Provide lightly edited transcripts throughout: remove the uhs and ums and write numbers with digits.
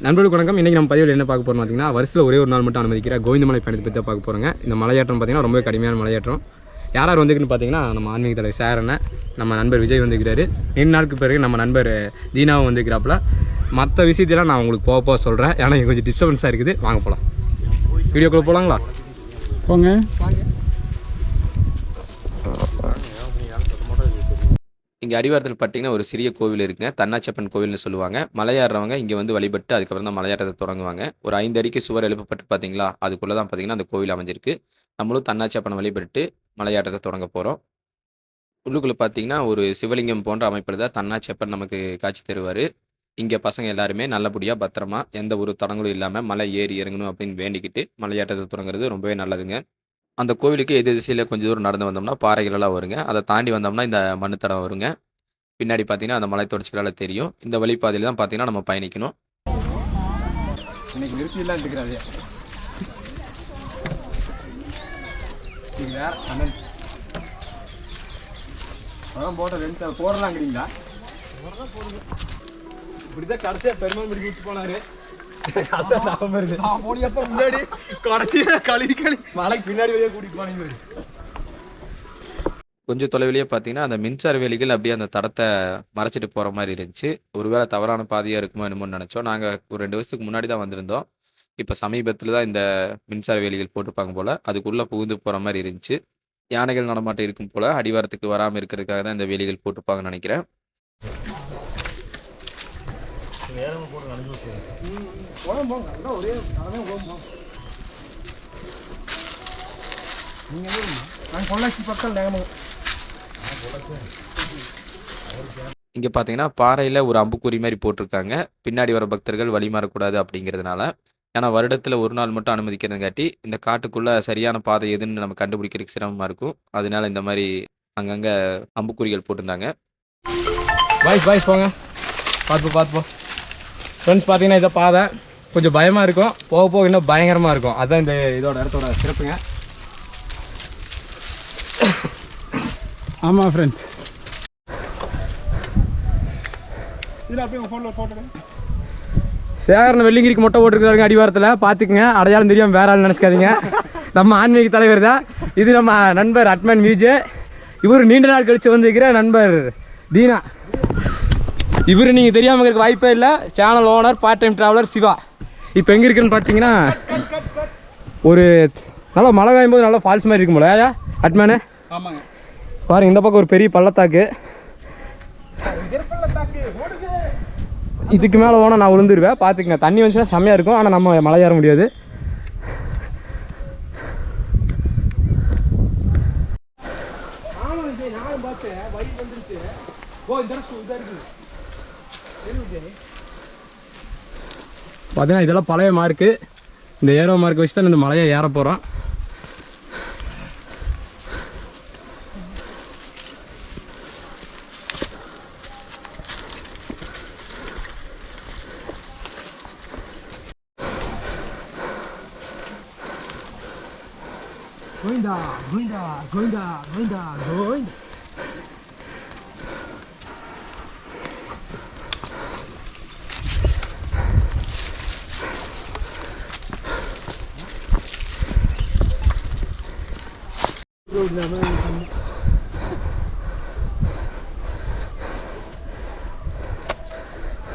நண்பர்களுக்கு வணக்கம். இன்றைக்கி நம்ம பதிவில் என்ன பார்க்க போகிறோம் பார்த்தீங்கன்னா, வருஷத்தில் ஒரே ஒரு நாள் மட்டும் அனுமதிக்கிற கோவிந்தமலை பயணத்தை பற்றி பார்க்க போகிறோங்க. இந்த மலையேற்றம் பார்த்தீங்கன்னா ரொம்ப கடுமையான மலையேற்றம். யார் யார் வந்துக்குன்னு பார்த்தீங்கன்னா, நம்ம ஆன்மீக தலைவர் சார் அண்ணன், நம்ம நண்பர் விஜய் வந்துக்கிறாரு. 2 நாளுக்கு பிறகு நம்ம நண்பர் தீனாவும் வந்துக்கிறாப்புல. மற்ற விஷயத்தெல்லாம் நான் உங்களுக்கு போக சொல்கிறேன், ஏன்னா இங்கே கொஞ்சம் டிஸ்டர்பன்ஸாக இருக்குது. வாங்க போகலாம், வீடியோக்குள்ளே போகலாங்களா? போங்க. இங்கே அடிவாரத்தில் பார்த்தீங்கன்னா ஒரு சிறிய கோவில் இருக்குங்க. தன்னாச்சப்பன் கோவில்னு சொல்லுவாங்க. மலையாடுறவங்க இங்கே வந்து வழிபட்டு அதுக்கப்புறம் தான் மலையாட்டத்தை தொடங்குவாங்க. ஒரு 5 அடிக்கு சுவர் எழுப்பப்பட்டு பார்த்தீங்களா, அதுக்குள்ளே தான் பார்த்தீங்கன்னா அந்த கோவில் அமைஞ்சிருக்கு. நம்மளும் தன்னாச்சப்பனை வழிபட்டு மலையாட்டத்தை தொடங்க போகிறோம். உள்ளுக்குள்ளே பார்த்தீங்கன்னா ஒரு சிவலிங்கம் போன்ற அமைப்பில் தான் தன்னாச்சப்பன் நமக்கு காட்சி தருவார். இங்கே பசங்க எல்லாருமே நல்லபடியாக பத்திரமா எந்த ஒரு தடங்களும் இல்லாமல் மலை ஏறி இறங்கணும் அப்படின்னு வேண்டிக்கிட்டு மலையாட்டத்தை தொடங்குறது ரொம்பவே நல்லதுங்க. அந்த கோவிலுக்கு எதிர் திசையில் கொஞ்சம் தூரம் நடந்து வந்தோம்னா பாறைகளெல்லாம் வருங்க. அதை தாண்டி வந்தோம்னா இந்த மண்ணு தடம் வருங்க. பின்னாடி பார்த்தீங்கன்னா அந்த மலை தொடர்ச்சிகளால் தெரியும். இந்த வழிப்பாதையில் தான் பார்த்தீங்கன்னா நம்ம பயணிக்கணும். இன்னைக்கு நிறுத்திலாம் இருக்கிறாரு போட்ட 2 போடலாங்கிறீங்களா? இப்படிதான் கடைசியாக பெருமாள் முடிக்க வச்சு போனாரு. முன்னாடி கடைசியில கழுவி மலைக்கு பின்னாடி வழியாக கூட்டிட்டு போனீங்க. கொஞ்சம் தொலைவிலேயே பார்த்தீங்கன்னா அந்த மின்சார வேலிகள் அப்படியே அந்த தடத்தை மறைச்சிட்டு போகிற மாதிரி இருந்துச்சு. ஒருவேளை தவறான பாதையாக இருக்குமோ என்னமோன்னு நினச்சோம். நாங்கள் ஒரு 2 வருஷத்துக்கு முன்னாடி தான் வந்திருந்தோம். இப்போ சமீபத்தில் தான் இந்த மின்சார வேலிகள் போட்டிருப்பாங்க போல், அதுக்குள்ளே புகுந்து போகிற மாதிரி இருந்துச்சு. யானைகள் நடமாட்டம் இருக்கும் போல், அடிவாரத்துக்கு வராமல் இருக்கிறதுக்காக தான் இந்த வேலிகள் போட்டிருப்பாங்கன்னு நினைக்கிறேன். இங்கே பார்த்தீங்கன்னா பாறையில் ஒரு அம்புக்குறி மாதிரி போட்டிருக்காங்க. பின்னாடி வர பக்தர்கள் வழி மாறக்கூடாது அப்படிங்கிறதுனால. ஏன்னா வருடத்தில் ஒரு நாள் மட்டும் அனுமதிக்கிறதுங்காட்டி இந்த காட்டுக்குள்ளே சரியான பாதை எதுன்னு நம்ம கண்டுபிடிக்கிறதுக்கு சிரமமாக இருக்கும். அதனால இந்த மாதிரி அங்கங்கே அம்புக்குறிகள் போட்டிருந்தாங்க. பாய்ஸ் போங்க, பார்த்து ஃப்ரெண்ட்ஸ். பார்த்தீங்கன்னா இதை பாதை கொஞ்சம் பயமாக இருக்கும், போக போக இன்னும் பயங்கரமாக இருக்கும். அதுதான் இந்த இதோட இடத்தோட சிறப்புங்க. ஆமாம் ஃப்ரெண்ட்ஸ், சேகரன் வெள்ளிங்கிரிக்கு மொட்டை போட்டுருக்காருங்க அடிவாரத்தில். பார்த்துக்குங்க, அடையாளம் தெரியாமல் வேற ஆள் நினச்சிக்காதீங்க. நம்ம ஆன்மீக தலைவர் தான் இது. நம்ம நண்பர் அட்மன் விஜய். இவர் நீண்ட நாள் கழித்து வந்துருக்கிற நண்பர் தீனா. இவர் நீங்கள் தெரியாமல் இருக்க வாய்ப்பே இல்லை. Channel owner, part time traveller Siva. இப்போ எங்கே இருக்குன்னு பார்த்தீங்கன்னா, ஒரு நல்லா மழை காயும் போது நல்லா ஃபால்ஸ் மாதிரி இருக்கும் போல ஐயா அட்மேனு. ஆமாங்க, பாருங்க, இந்த பக்கம் ஒரு பெரிய பள்ளத்தாக்கு. இதுக்கு மேலே போனால் நான் விழுந்துருவேன், பார்த்துக்குங்க. தண்ணி வந்துச்சுன்னா செம்மையாக இருக்கும், ஆனால் நம்ம மலை ஏற முடியாது. பார்த்தீங்கன்னா இதெல்லாம் பழைய மார்க்கு. இந்த ஏரோ மார்க் வச்சு தான் இந்த மலையை ஏற போகிறோம். கோயிந்தா கோயிந்தா கோயிந்தா கோயிந்தா கோயிந்தா.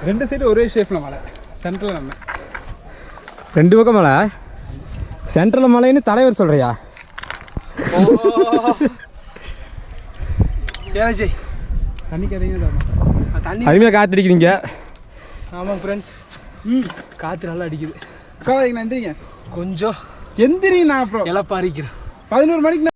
ரெண்டு சைடு ஒரே ஷேப்பில் மலை. சென்ட்ரல் நம்ம 2 பக்கம் மலை. சென்ட்ரல் மலைன்னு தலைவர் சொல்கிறியா? விஜய் தண்ணிக்கு தண்ணி அருமையாக காத்திருக்கிறீங்க. ஆமாம் ஃப்ரெண்ட்ஸ், காற்று நல்லா அடிக்குது. உட்காந்துங்க, எந்திரிங்க கொஞ்சம், எந்திரிங்க. நான் அப்புறம் எல்லாம் பாரிக்கிறேன். 11 மணிக்கு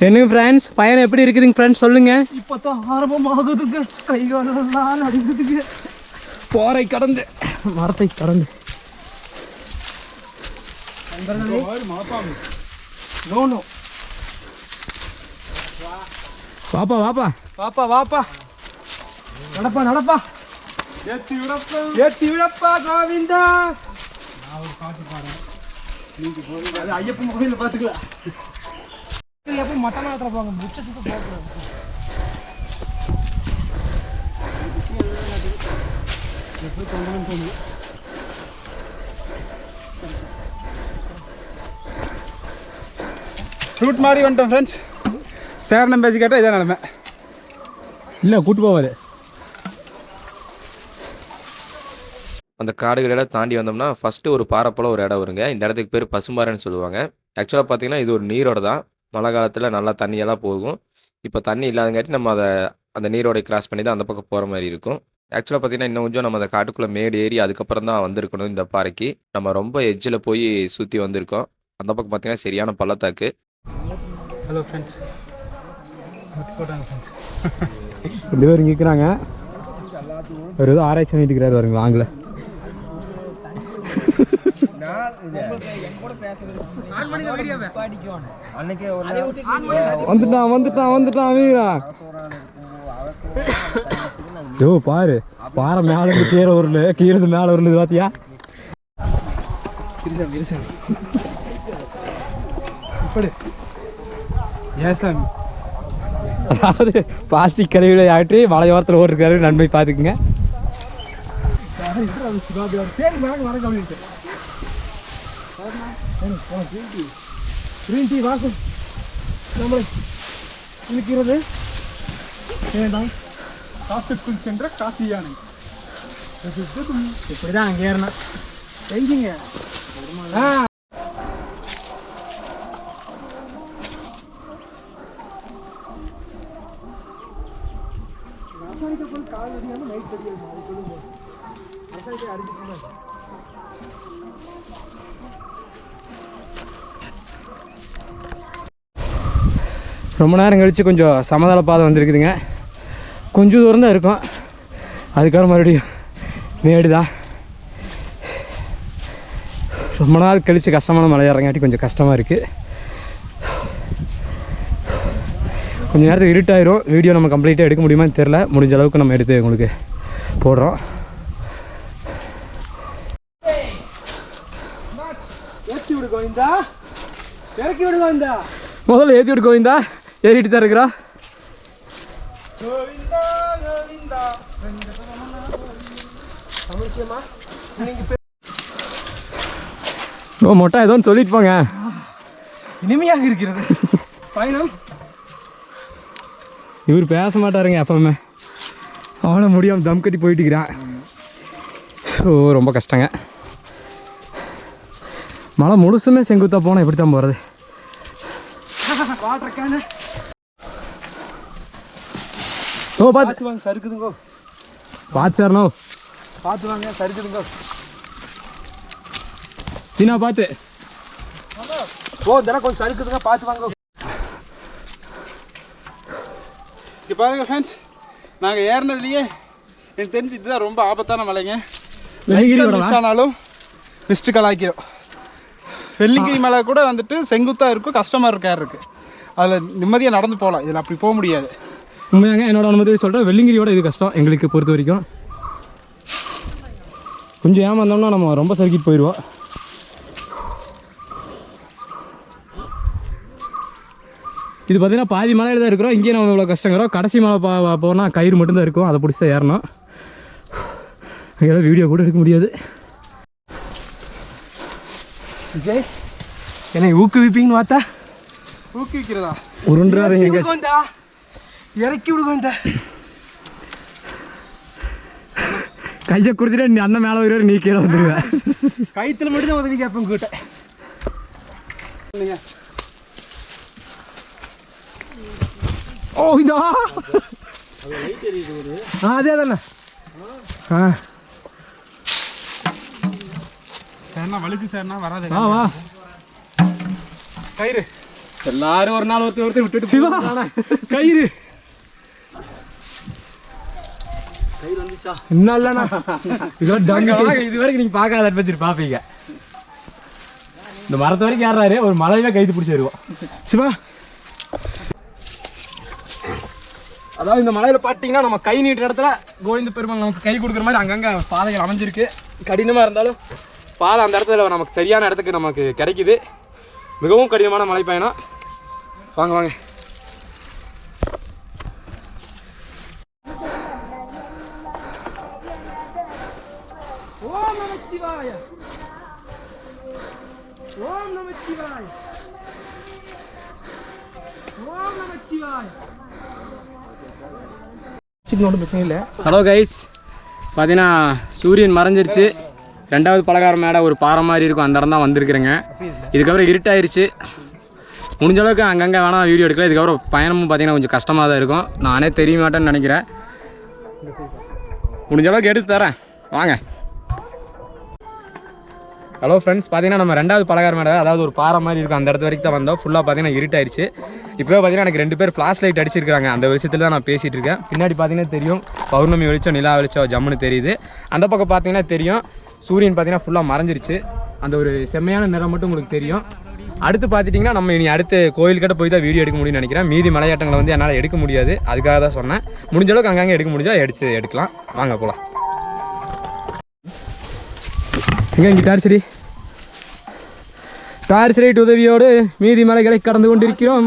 என்னங்க ஃப்ரெண்ட்ஸ், பயணம் எப்படி இருக்குதுங்க ஃப்ரெண்ட்ஸ் சொல்லுங்கள். இப்போ தான் ஆரம்பமாகுதுங்க. கை காலெல்லாம் அடிக்குதுங்க. போரை கடந்து மரத்தை கடந்து நோ வாப்பா வாப்பா வாப்பா வாப்பா, நடப்பா நடப்பா, ஏத்தி விடப்பா கோவிந்தா. நான் ஒரு பாட்டு பாடுறேன், நீங்க போறீங்க. அது ஐயப்பன் கோவிலில் பார்த்துக்கலாம். எப்போ மட்டமாக ஏற்றுப்பாங்க, முச்சத்துக்கு போகக்கூடாது. எப்படி கொண்டு தோணுது. ரூட் மாதிரி வந்துட்டோம் ஃப்ரெண்ட்ஸ். சேரணம் பேச்சு கேட்டால் இதான் நிலமை. இல்லை கூட்டு போவார். அந்த காடுகளெல்லாம் தாண்டி வந்தோம்னா ஃபஸ்ட்டு ஒரு பாறை போல் ஒரு இடம் வருங்க. இந்த இடத்துக்கு பேர் பசும்பாறைன்னு சொல்லுவாங்க. ஆக்சுவலாக பார்த்தீங்கன்னா இது ஒரு நீரோட தான். மழை காலத்தில் நல்லா தண்ணியெல்லாம் போகும். இப்போ தண்ணி இல்லாதங்காட்டி நம்ம அந்த நீரோடை கிராஸ் பண்ணி தான் அந்த பக்கம் போகிற மாதிரி இருக்கும். ஆக்சுவலாக பார்த்தீங்கன்னா இன்னும் கொஞ்சம் நம்ம அந்த காட்டுக்குள்ளே மேடு ஏறி அதுக்கப்புறம் தான் வந்திருக்கணும் இந்த பாறைக்கு. நம்ம ரொம்ப எட்ஜில் போய் சுற்றி வந்திருக்கோம். அந்த பக்கம் பார்த்தீங்கன்னா சரியான பள்ளத்தாக்கு. ஹலோ ஃப்ரெண்ட்ஸ், போட்டாங்க ஃப்ரெண்ட்ஸ். 2 பேர் இங்கே இருக்கிறாங்க. ஒரு ஏதோ ஆராய்ச்சி பண்ணிட்டு இருக்கிறாரு வருங்க வாங்கல. வந்துட்டான் வந்துட்டான் வந்துட்டான் வீரா. யோ பாரு, பாறை மேல இருந்து கீழே உருளு, கீழே மேலே உருளுது பாத்தியா? இப்படி ஏசாமி, அதாவது பிளாஸ்டிக் கழிவுகளை ஆற்றி மலையோரத்தில் ஓட்டிருக்காரு. நன்மை பார்த்துக்குங்க. கிரீன் டீ வாசம் நம்மளை இருக்கிறது. வேண்டாம் காட்டுக்குள் சென்ற காசி யானை. இப்படி தான் அங்கே ஏறினா எங்கிங்க. ரொம்ப நேரம் கழித்து கொஞ்சம் சமதள பாதை வந்திருக்குதுங்க. கொஞ்சம் தூரம் தான் இருக்கும், அதுக்கப்புறம் மறுபடியும் மேடு தான். ரொம்ப நாள் கழித்து கஷ்டமான மலை ஏறங்காட்டி கொஞ்சம் கஷ்டமாக இருக்குது. கொஞ்சம் நேரத்துக்கு இருட்டாயிரும். வீடியோ நம்ம கம்ப்ளீட்டாக எடுக்க முடியுமான்னு தெரில. முடிஞ்ச அளவுக்கு நம்ம எடுத்து உங்களுக்கு போடுறோம். ஏற்றி விடு கோவிந்தா, இறக்கி விடு கோவிந்தா. முதல்ல ஏற்றி விடு கோவிந்தா. ஏறிட்டு தான் இருக்கிறோம். கோவிந்தா கோவிந்தா. ஓ மொட்டா ஏதோ சொல்லிட்டு போங்க. இனிமையாக இருக்கிறது பயணம். இவர் பேச மாட்டாருங்க எப்பவுமே. அவனை முடியாமல் தம் கட்டி போயிட்டு இருக்கிறான். ஸோ ரொம்ப கஷ்டங்க. மழை முழுசுமே செங்குத்தாக போனால் எப்படி தான் போகிறது? Water can. ஓ பார்த்து வாங்க, சறுக்குதுங்கோ. பார்த்து சார்னோ, பார்த்து வாங்க, சறுக்குதுங்கோ. தீனா பார்த்து. ஓ இதெல்லாம் கொஞ்சம் சறுக்குதுங்க, பார்த்து வாங்க. இங்கே பாருங்க ஃப்ரெண்ட்ஸ், நாங்கள் ஏறினதுலேயே எனக்கு தெரிஞ்சு இதுதான் ரொம்ப ஆபத்தான மலைங்க. மிஸ் ஆனாலும் மிஸ்டு கலாய்க்கிறோம். வெள்ளிங்கிரி மலை கூட வந்துட்டு செங்குத்தாக இருக்கும், கஷ்டமாக இருக்க இருக்குது. அதில் நிம்மதியாக நடந்து போகலாம், இதில் அப்படி போக முடியாது. உண்மையாங்க என்னோட அனுமதி சொல்கிறேன். வெள்ளிங்கிரியோட இது கஷ்டம் எங்களுக்கு பொறுத்த வரைக்கும். கொஞ்சம் ஏமாந்தோம்னா நம்ம ரொம்ப சறுக்கிட்டு போயிடுவோம். இது பார்த்தீங்கன்னா பாதி மலையில் தான் இருக்கிறோம். இங்கேயே நம்ம இவ்வளோ கஷ்டங்கிறோம். கடைசி மலை போனால் கயிறு மட்டும்தான் இருக்கும், அதை பிடிச்சி தான் ஏறணும். அங்கெல்லாம் வீடியோ கூட எடுக்க முடியாது. விஜய் என்னை ஊக்குவிப்பீங்கன்னு பார்த்தா ஊக்குவிக்கிறதா? உருண்டுறாரு எங்க இறக்கி விடுங்க. இந்த கையை கொடுத்துட்டு நீ அண்ணன் மேலே வருவார், நீ கீழே வந்துடுவேன். கைத்தில் மட்டும் தான் உதவி கேட்பேன் கிட்ட. ஓ இதா அதே தானே. சரிண்ணா வழுக்கு சரிண்ணா வராது. வா வா கயிறு எல்லாரும் ஒரு நாள் ஒருத்தர் விட்டுட்டு சிவா கயிறு வந்துச்சா இன்னும் இல்லைண்ணா. இதெல்லாம் இது வரைக்கும் நீங்கள் பார்க்காத அட்வென்ச்சர் பார்ப்பீங்க. இந்த மரத்து வரைக்கும் ஏறாரு, ஒரு மலையில கைது பிடிச்சி வருவோம். சிவா அதாவது இந்த மலையில் பார்த்தீங்கன்னா நம்ம கை நீட்டுற இடத்துல கோவிந்த பெருமாள் நமக்கு கை கொடுக்குற மாதிரி அங்கங்கே பாதைகள் அமைஞ்சிருக்கு. கடினமாக இருந்தாலும் பாதை அந்த இடத்துல நமக்கு சரியான இடத்துக்கு நமக்கு கிடைக்குது. மிகவும் கடினமான மலை பயணம். வாங்க வாங்க. ஓம் நமச்சிவாய, ஓம் நமச்சிவாய, ஓம் நமச்சிவாய. ஒன்றும் பிரச்சனை இல்லை. ஹலோ கைஸ், பார்த்தீங்கன்னா சூரியன் மறைஞ்சிருச்சு. 2வது பலகார மேடை ஒரு பாறை மாதிரி இருக்கும், அந்த இடம் தான் வந்திருக்குறேங்க. இதுக்கப்புறம் இருட்டாயிருச்சு. முடிஞ்ச அளவுக்கு அங்கங்கே வேணால் வீடியோ எடுக்கல. இதுக்கப்புறம் பயணமும் பார்த்தீங்கன்னா கொஞ்சம் கஷ்டமாக தான் இருக்கும். நானே தெரிய மாட்டேன்னு நினைக்கிறேன். முடிஞ்ச அளவுக்கு எடுத்து தரேன், வாங்க. ஹலோ ஃப்ரெண்ட்ஸ், பார்த்தீங்கன்னா நம்ம 2வது பலகார மேடை, அதாவது ஒரு பாறை மாதிரி இருக்கும், அந்த இடத்து வரைக்கும் தான் வந்தோம். ஃபுல்லாக பார்த்தீங்கன்னா இருட்டாயிருச்சு. இப்போ பார்த்தீங்கன்னா எனக்கு 2 பேர் ஃப்ளாஷ் லைட் அடிச்சிருக்காங்க. அந்த வெளிச்சத்தில் தான் நான் பேசிகிட்டு இருக்கேன். பின்னாடி பார்த்தீங்கன்னா தெரியும் பௌர்ணமி வெளிச்சம், நிலா வெளிச்சம் ஜம்முன்னு தெரியுது. அந்த பக்கம் பார்த்தீங்கன்னா தெரியும் சூரியன் பார்த்தீங்கன்னா ஃபுல்லாக மறைஞ்சிருச்சு. அந்த ஒரு செம்மையான நிறம் மட்டும் உங்களுக்கு தெரியும். அடுத்து பார்த்துட்டிங்கன்னா நம்ம இனி அடுத்து கோயில்கிட்ட போய் தான் வீடியோ எடுக்க முடியும்னு நினைக்கிறேன். மீதி மலையாட்டங்களை வந்து என்னால் எடுக்க முடியாது, அதுக்காக தான் சொன்னேன். முடிஞ்ச அளவுக்கு அங்கங்கே எடுக்க முடிஞ்சால் எடுக்கலாம். வாங்க போகலாம். இங்கே டார்ச் லைட் உதவியோடு மீதி மலைகளை கடந்து கொண்டிருக்கிறோம்.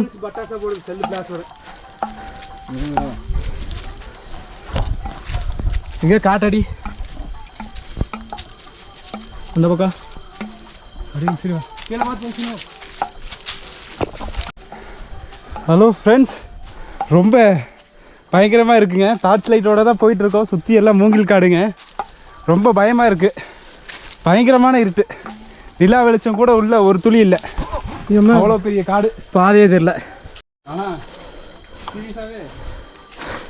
இங்கே காட்டடி அந்த பக்கம். ஹலோ ஃப்ரெண்ட்ஸ், ரொம்ப பயங்கரமாக இருக்குங்க. டார்ச் லைட்டோட தான் போயிட்டுருக்கோம். சுற்றி எல்லாம் மூங்கில் காடுங்க. ரொம்ப பயமாக இருக்குது. பயங்கரமான இருட்டு. நிலா வெளிச்சம் கூட உள்ள ஒரு துளி இல்லை. அவ்வளோ பெரிய காடு, பாதையே தெரியல. ஆனால் சீரியஸாகவே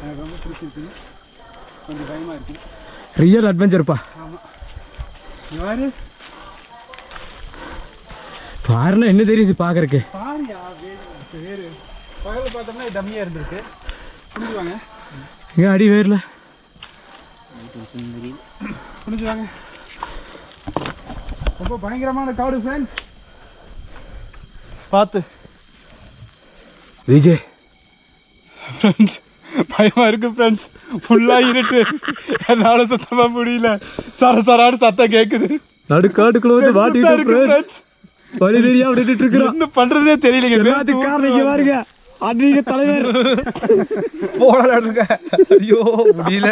எனக்கு ரொம்ப பிடிச்சிருக்கு. கொஞ்சம் பயமாக இருக்குது. ரியல் அட்வென்ச்சர்ப்பா. ஆமாம், யாரு பாருன்னா என்ன தெரியுது பார்க்குறக்கு. பாரியா வேறு பகலில் பார்த்தோம்னா டம்மியாக இருந்திருக்கு. புரிஞ்சுவாங்க. இங்கே அடி வேர்ல புரிஞ்சுவாங்க. ரொம்ப பயங்கரமான காடு ஃப்ரெண்ட்ஸ். பார்த்து விஜய் ஃப்ரெண்ட்ஸ், பயமாக இருக்குது ஃப்ரெண்ட்ஸ். ஃபுல்லாக இருட்டு, என்னால் சுத்தமாக முடியல. சரான்னு சத்தம் கேட்குது. நடுக்காட்டுக்குள்ள வந்து வாட்டிட்டு வழி தெரியா விட்டுட்டு இருக்கிறோம். என்ன பண்ணுறதுனே தெரியலைங்க. பாருங்க அன்றைக்கு தலைவர் போடலாடுங்க. ஐயோ முடியல.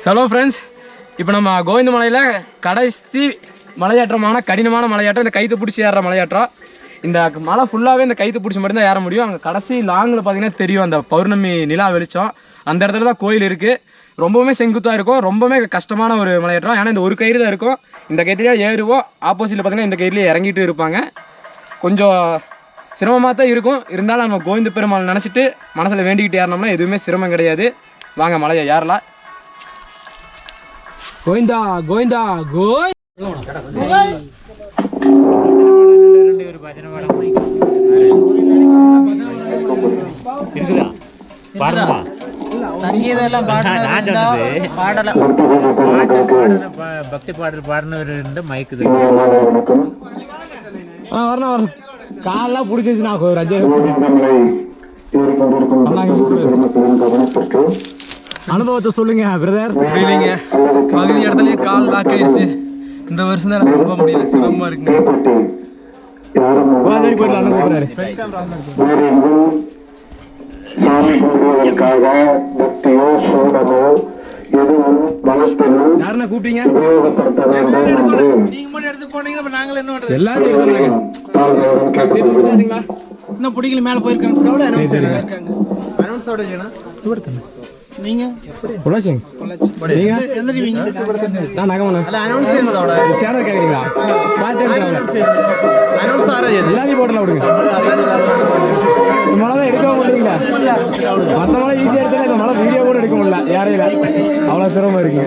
ஹலோ ஃப்ரெண்ட்ஸ், இப்போ நம்ம கோவிந்த மலையில் கடைசி மலையாற்றமான கடினமான மலையாற்றம், இந்த கைத்து பிடிச்சி ஏறுற மலையாற்றம். இந்த மலை ஃபுல்லாகவே இந்த கைத்து பிடிச்சி மட்டும்தான் ஏற முடியும். அங்கே கடைசி லாங்கில் பார்த்தீங்கன்னா தெரியும் அந்த பௌர்ணமி நிலா வெளிச்சம். அந்த இடத்துல தான் கோயில் இருக்குது. ரொம்பவுமே செங்குத்தாக இருக்கும். ரொம்பவுமே கஷ்டமான ஒரு மலையாற்றம். ஏன்னா இந்த ஒரு கயிறு தான் இருக்கும். இந்த கயிறுலேயே ஏறுவோம். ஆப்போசிட்டில் பார்த்தீங்கன்னா இந்த கயிறுலேயே இறங்கிட்டு இருப்பாங்க. கொஞ்சம் சிரமமாக தான் இருக்கும். இருந்தாலும் நம்ம கோவிந்த பெருமாள் நினச்சிட்டு மனசில் வேண்டிக்கிட்டு ஏறினோம்னா எதுவுமே சிரமம் கிடையாது. வாங்க மலையை ஏறலாம். கோவிந்தா கோவிந்தா கோய் பக்தி பாடல் பாடினவர் மைக்கு வரணும். காலெல்லாம் பிடிச்சிச்சு. நான் ரஜினி அனுபவத்தை சொல்லுங்க பிரதர். முடியலைங்க, பகுதி இடத்துலயே கால் லாக் ஆயிடுச்சு. இந்த வருஷம் தான் எனக்கு ரொம்ப முடியல, சிரமமா இருக்குங்க. யாருன்னா கூப்பிட்டீங்க? எல்லாரும் இன்னும் பிடிக்கல, மேல போயிருக்காங்க. நீங்க நான் நகமண்ணா சேனல் கேட்குறீங்களா? எல்லாத்தையும் போட்டல விடுங்க. இந்த மழை தான் எடுக்க முடியல. மற்ற மழை ஈஸியாக எடுத்தாலும் இந்த மழை வீடியோ கூட எடுக்க முடியல. யாரையில அவ்வளோ சிரமம் இருக்குங்க.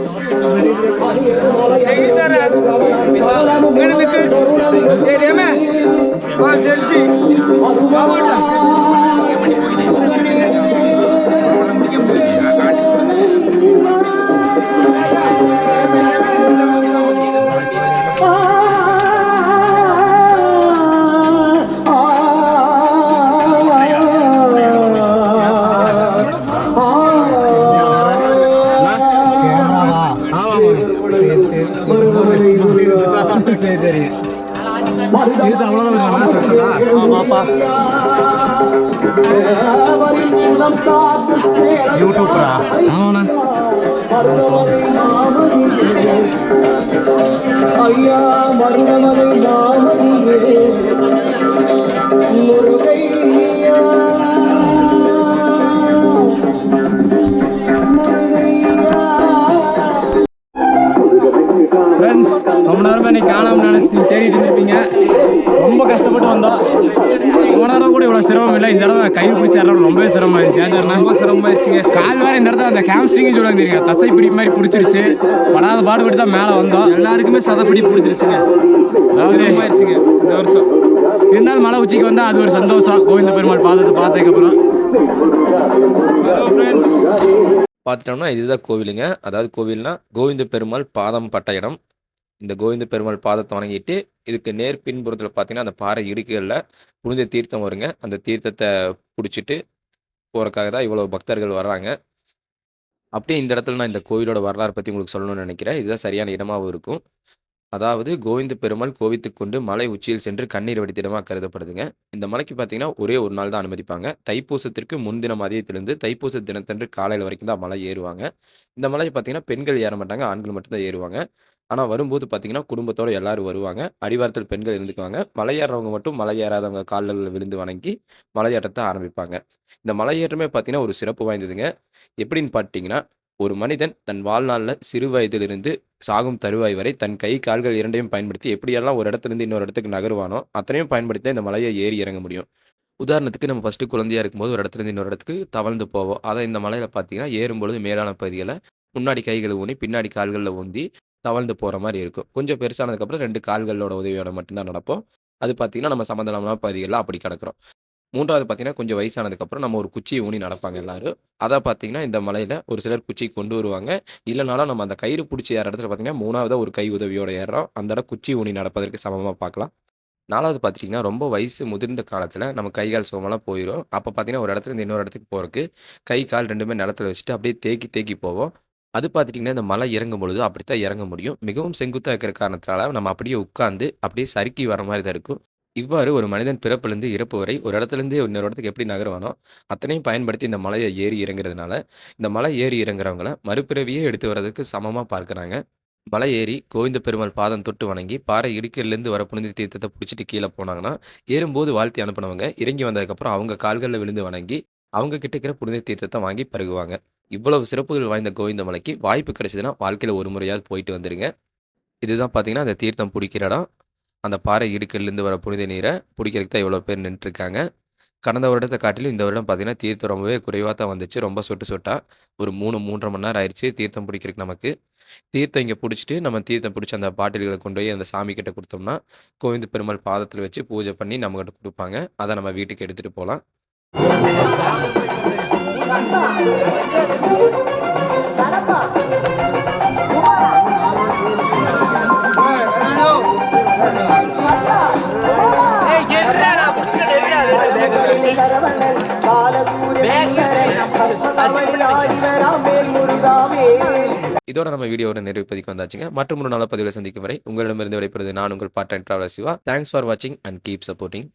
செல்ஃபி யூடியூப்ரா ஆமாண்ணா. ஃப்ரெண்ட்ஸ், ரொம்ப நேரமாக நீ காணாமல் நினச்சி நீங்கள் தேடிட்டு இருந்திருப்பீங்க. ரொம்ப கஷ்டப்பட்டு வந்தோம். போன தடவை கூட இவ்வளோ சிரமம் இல்லை. இந்த தடவை கயிறு பிடிச்சி ஏறது ரொம்பவே சிரமம் ஆயிடுச்சு. ரொம்ப சிரமமாயிருச்சுங்க. கால் வேறு இந்த இடத்துல அந்த ஹாம்ஸ்ட்ரிங்னு சொல்லுவாங்க தெரியுங்க, தசை பிடி மாதிரி பிடிச்சிருச்சு. படாத பாடுபட்டு தான் மேலே வந்தோம். எல்லாருக்குமே சதப்படி பிடிச்சிருச்சுங்க. அதாவது ஆயிடுச்சுங்க இந்த வருஷம். இருந்தாலும் மலை உச்சிக்கு வந்தால் அது ஒரு சந்தோஷம். கோவிந்த பெருமாள் பாதத்தை பார்த்ததுக்கப்புறம். ஹலோ ஃப்ரெண்ட்ஸ், பார்த்துட்டோம்னா இதுதான் கோவிலுங்க. அதாவது கோவில்னா கோவிந்த பெருமாள் பாதம் பட்ட இடம். இந்த கோவிந்த பெருமாள் பாதத்தை வணங்கிட்டு இதுக்கு நேர் பின்புறத்தில் பார்த்தீங்கன்னா அந்த பாறை இடுக்குகளில் புனித தீர்த்தம் வருங்க. அந்த தீர்த்தத்தை பிடிச்சிட்டு போகிறக்காக தான் இவ்வளோ பக்தர்கள் வர்றாங்க. அப்படியே இந்த இடத்துல நான் இந்த கோவிலோட வரலாறு பற்றி உங்களுக்கு சொல்லணும்னு நினைக்கிறேன். இதுதான் சரியான இடமாகவும் இருக்கும். அதாவது கோவிந்த பெருமாள் கோவித்துக் கொண்டு மலை உச்சியில் சென்று கண்ணீர் வடித்த இடமாக கருதப்படுதுங்க. இந்த மலைக்கு பார்த்தீங்கன்னா ஒரே ஒரு நாள் தான் அனுமதிப்பாங்க. தைப்பூசத்திற்கு முன்தின மதியத்திலிருந்து தைப்பூச தினத்தன்று காலையில் வரைக்கும் தான் மலை ஏறுவாங்க. இந்த மலை பார்த்தீங்கன்னா பெண்கள் ஏற மாட்டாங்க, ஆண்கள் மட்டும்தான் ஏறுவாங்க. ஆனால் வரும்போது பார்த்தீங்கன்னா குடும்பத்தோடு எல்லாரும் வருவாங்க. அடிவாரத்தில் பெண்கள் இருந்துக்குவாங்க. மலை ஏறுறவங்க மட்டும் மலை ஏறாதவங்க காலில் விழுந்து வணங்கி மலையேற்றத்தை ஆரம்பிப்பாங்க. இந்த மலையேற்றமே பார்த்தீங்கன்னா ஒரு சிறப்பு வாய்ந்ததுங்க. எப்படின்னு பார்த்தீங்கன்னா, ஒரு மனிதன் தன் வாழ்நாளில் சிறு வயதிலிருந்து சாகும் தருவாய் வரை தன் கை கால்கள் இரண்டையும் பயன்படுத்தி எப்படியெல்லாம் ஒரு இடத்துலேருந்து இன்னொரு இடத்துக்கு நகருவானோ அத்தனையும் பயன்படுத்தி இந்த மலையை ஏறி இறங்க முடியும். உதாரணத்துக்கு நம்ம ஃபஸ்ட்டு குழந்தையா இருக்கும்போது ஒரு இடத்துலேருந்து இன்னொரு இடத்துக்கு தவழ்ந்து போவோம். அதை இந்த மலையில் பார்த்தீங்கன்னா ஏறும்பொழுது மேலான பகுதிகளை முன்னாடி கைகளை ஊனி பின்னாடி கால்களில் ஊந்தி தவழ்ந்து போகிற மாதிரி இருக்கும். கொஞ்சம் பெருசானதுக்கப்புறம் 2 கால்களோட உதவியோட மட்டும்தான் நடப்போம். அது பார்த்தீங்கன்னா நம்ம சமதளமான பகுதிகளில் அப்படி கிடக்கிறோம். 3வது பார்த்தீங்கன்னா கொஞ்சம் வயசானதுக்கப்புறம் நம்ம ஒரு குச்சியை ஊனி நடப்பாங்க எல்லாரும். அதை பார்த்தீங்கன்னா இந்த மலையில் ஒரு சிலர் குச்சி கொண்டு வருவாங்க. இல்லைனாலும் நம்ம அந்த கயிறு பிடிச்சி ஏற இடத்துல பார்த்தீங்கன்னா 3வது ஒரு கை உதவியோட ஏறுறோம். அந்த இடம் குச்சி ஊனி நடப்பதற்கு சமமாக பார்க்கலாம். 4வது பார்த்துட்டிங்கன்னா ரொம்ப வயசு முதிர்ந்த காலத்தில் நம்ம கை கால் சுகமெல்லாம் போயிடும். அப்போ பார்த்தீங்கன்னா ஒரு இடத்துல இருந்து இன்னொரு இடத்துக்கு போகிறதுக்கு கை கால் 2மே நிலத்துல வச்சுட்டு அப்படியே தேக்கி தேக்கி போவோம். அது பார்த்துட்டிங்கன்னா இந்த மலை இறங்கும் பொழுது அப்படித்தான் இறங்க முடியும். மிகவும் செங்குத்தாக இருக்கிற காரணத்தினால நம்ம அப்படியே உட்காந்து அப்படியே சறுக்கி வர மாதிரி தான் இருக்கும். இவ்வாறு ஒரு மனிதன் பிறப்பிலிருந்து இறப்பு வரை ஒரு இடத்துலேருந்து இன்னொரு இடத்துக்கு எப்படி நகருவானோ அத்தனையும் பயன்படுத்தி இந்த மலையை ஏறி இறங்குறதுனால இந்த மலை ஏறி இறங்குறவங்கள மறுபிறவியே எடுத்து வர்றதுக்கு சமமாக பார்க்குறாங்க. மலை ஏறி கோவிந்த பெருமாள் பாதம் தொட்டு வணங்கி பாறை இடுக்கிலேருந்து வர புனித தீர்த்தத்தை பிடிச்சிட்டு கீழே போனாங்கன்னா ஏறும்போது வாழ்த்தி அனுப்பினவங்க இறங்கி வந்ததுக்கப்புறம் அவங்க கால்களில் விழுந்து வணங்கி அவங்க கிட்ட இருக்கிற புனித தீர்த்தத்தை வாங்கி பருகுவாங்க. இவ்வளவு சிறப்புகள் வாய்ந்த கோவிந்த மலைக்கு வாய்ப்பு கிடைச்சதுன்னா வாழ்க்கையில் ஒரு முறையாவது போயிட்டு வந்துடுங்க. இதுதான் பார்த்தீங்கன்னா அந்த தீர்த்தம் பிடிக்கிற இடம். அந்த பாறை இடுக்கிலேருந்து வர புனித நீரை பிடிக்கிறதுக்கு தான் இவ்வளோ பேர் நின்றுருக்காங்க. கடந்த வருடத்தை காட்டிலும் இந்த வருடம் பார்த்தீங்கன்னா தீர்த்தம் ரொம்பவே குறைவாக தான் வந்துச்சு. ரொம்ப சொட்டு சொட்டா ஒரு 3-3.5 மணி நேரம் ஆயிடுச்சு தீர்த்தம் பிடிக்கிறதுக்கு நமக்கு. தீர்த்தம் இங்கே பிடிச்சிட்டு நம்ம தீர்த்தம் பிடிச்ச அந்த பாட்டில்களை கொண்டு போய் அந்த சாமி கிட்ட கொடுத்தோம்னா கோவிந்த பெருமாள் பாதத்தில் வச்சு பூஜை பண்ணி நம்மகிட்ட கொடுப்பாங்க. அதை நம்ம வீட்டுக்கு எடுத்துகிட்டு போகலாம். இதோட நம்ம வீடியோட நிறைவு பதிக்கு வந்தாச்சுங்க. மற்றும் ஒரு நல்ல பதிவில் சந்திக்கும் வரை உங்களிடமிருந்து விடைபெறுவது நான் உங்கள் part time traveller Siva. Thanks for வாட்சிங் அண்ட் கீப் சப்போர்ட்டிங்.